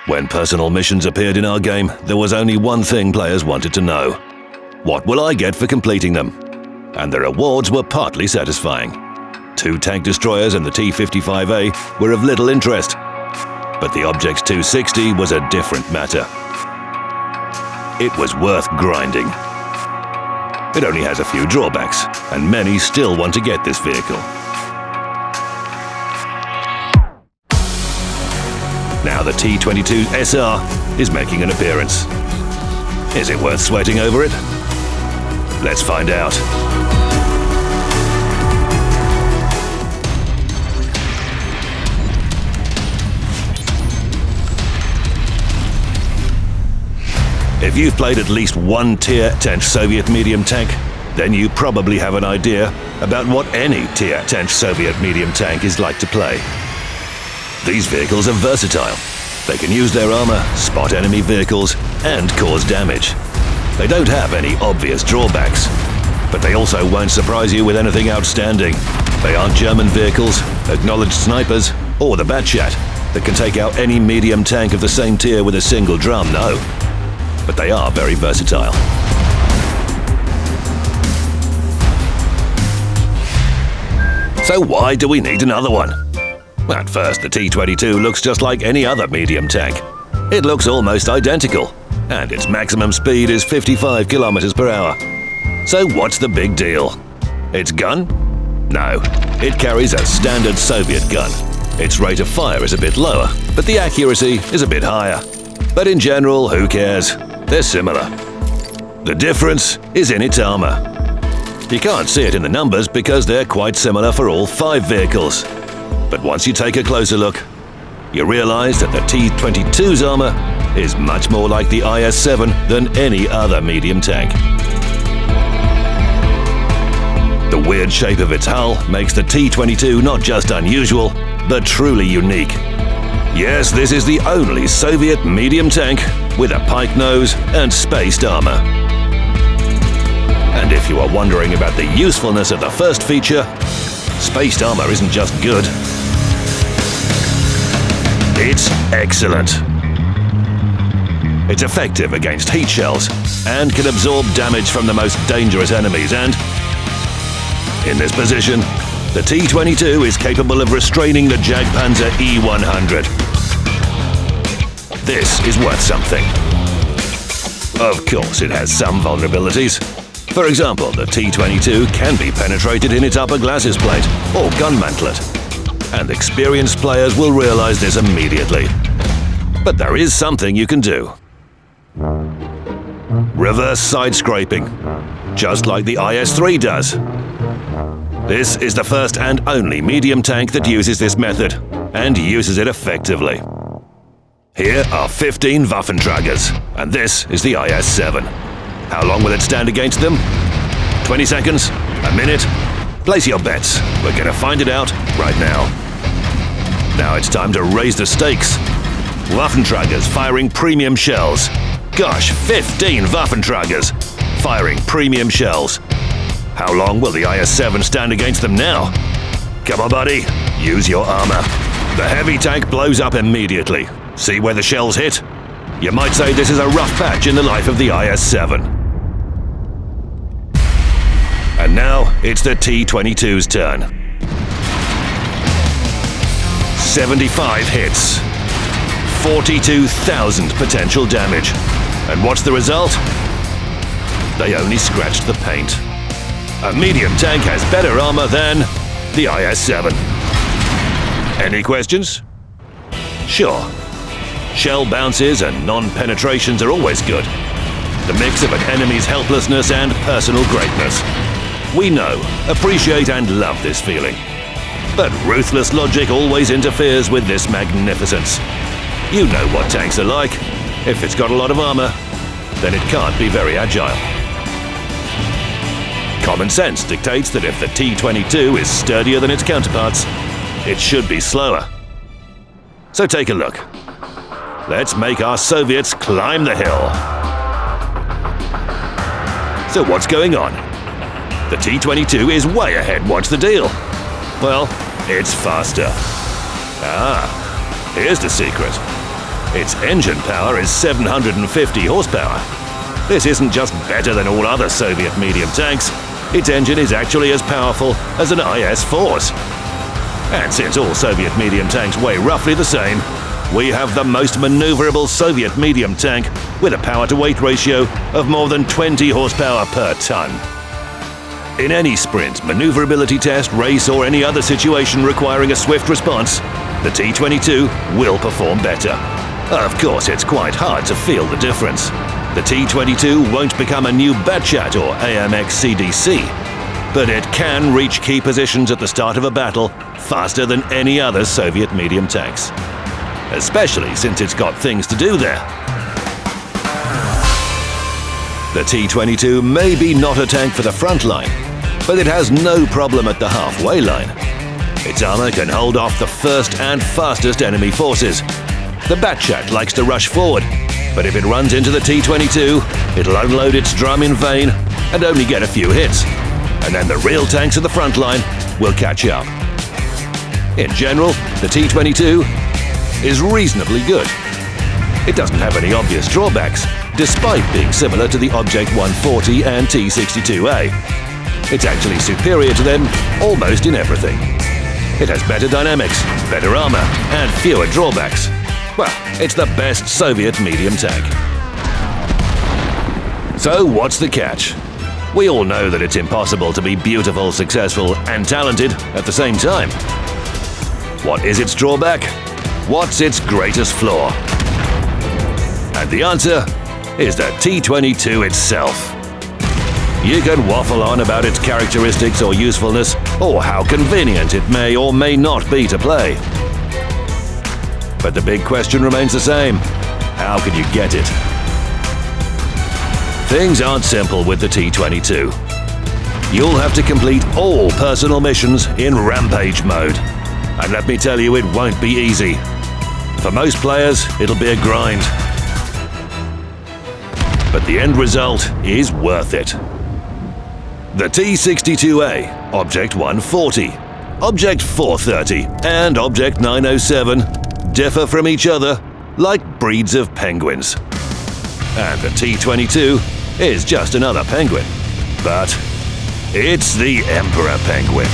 When personal missions appeared in our game, there was only one thing players wanted to know. What will I get for completing them? And the rewards were partly satisfying. 2 tank destroyers and the T-55A were of little interest. But the Object 260 was a different matter. It was worth grinding. It only has a few drawbacks, and many still want to get this vehicle. Now the T-22 SR is making an appearance. Is it worth sweating over it? Let's find out. If you've played at least one Tier 10 Soviet medium tank, then you probably have an idea about what any Tier 10 Soviet medium tank is like to play. These vehicles are versatile. They can use their armor, spot enemy vehicles, and cause damage. They don't have any obvious drawbacks, but they also won't surprise you with anything outstanding. They aren't German vehicles, acknowledged snipers, or the Batchat that can take out any medium tank of the same tier with a single drum, no. But they are very versatile. So why do we need another one? At first, the T-22 looks just like any other medium tank. It looks almost identical, and its maximum speed is 55 kilometers per hour. So what's the big deal? Its gun? No, it carries a standard Soviet gun. Its rate of fire is a bit lower, but the accuracy is a bit higher. But in general, who cares? They're similar. The difference is in its armor. You can't see it in the numbers because they're quite similar for all 5 vehicles. But once you take a closer look, you realize that the T-22's armor is much more like the IS-7 than any other medium tank. The weird shape of its hull makes the T-22 not just unusual, but truly unique. Yes, this is the only Soviet medium tank with a pike nose and spaced armor. And if you are wondering about the usefulness of the first feature, spaced armor isn't just good. It's excellent. It's effective against heat shells and can absorb damage from the most dangerous enemies, and in this position, the T-22 is capable of restraining the Jagdpanzer E-100. This is worth something. Of course, it has some vulnerabilities. For example, the T-22 can be penetrated in its upper glasses plate or gun mantlet, and experienced players will realize this immediately. But there is something you can do. Reverse side scraping, just like the IS-3 does. This is the first and only medium tank that uses this method, and uses it effectively. Here are 15 Waffenträgers, and this is the IS-7. How long will it stand against them? 20 seconds? A minute? Place your bets. We're gonna find it out right now. Now it's time to raise the stakes. Waffenträgers firing premium shells. Gosh, 15 Waffenträgers firing premium shells. How long will the IS-7 stand against them now? Come on, buddy, use your armor. The heavy tank blows up immediately. See where the shells hit? You might say this is a rough patch in the life of the IS-7. And now it's the T-22's turn. 75 hits. 42,000 potential damage. And what's the result? They only scratched the paint. A medium tank has better armor than the IS-7. Any questions? Sure. Shell bounces and non-penetrations are always good. The mix of an enemy's helplessness and personal greatness. We know, appreciate and love this feeling. But ruthless logic always interferes with this magnificence. You know what tanks are like. If it's got a lot of armor, then it can't be very agile. Common sense dictates that if the T-22 is sturdier than its counterparts, it should be slower. So take a look. Let's make our Soviets climb the hill. So what's going on? The T-22 is way ahead. What's the deal? Well, it's faster. Ah, here's the secret. Its engine power is 750 horsepower. This isn't just better than all other Soviet medium tanks, its engine is actually as powerful as an IS-4's. And since all Soviet medium tanks weigh roughly the same, we have the most maneuverable Soviet medium tank with a power-to-weight ratio of more than 20 horsepower per ton. In any sprint, maneuverability test, race or any other situation requiring a swift response, the T-22 will perform better. Of course, it's quite hard to feel the difference. The T-22 won't become a new Batchat or AMX CDC, but it can reach key positions at the start of a battle faster than any other Soviet medium tanks. Especially since it's got things to do there. The T-22 may be not a tank for the front line, but it has no problem at the halfway line. Its armor can hold off the first and fastest enemy forces. The Batchat likes to rush forward, but if it runs into the T-22, it'll unload its drum in vain and only get a few hits. And then the real tanks at the front line will catch up. In general, the T-22 is reasonably good. It doesn't have any obvious drawbacks, despite being similar to the Object 140 and T-62A. It's actually superior to them almost in everything. It has better dynamics, better armor, and fewer drawbacks. Well, it's the best Soviet medium tank. So what's the catch? We all know that it's impossible to be beautiful, successful, and talented at the same time. What is its drawback? What's its greatest flaw? And the answer is the T-22 itself. You can waffle on about its characteristics or usefulness, or how convenient it may or may not be to play. But the big question remains the same. How can you get it? Things aren't simple with the T-22. You'll have to complete all personal missions in rampage mode. And let me tell you, it won't be easy. For most players, it'll be a grind. But the end result is worth it. The T-62A, Object 140, Object 430, and Object 907 differ from each other like breeds of penguins. And the T-22 is just another penguin. But it's the Emperor Penguin.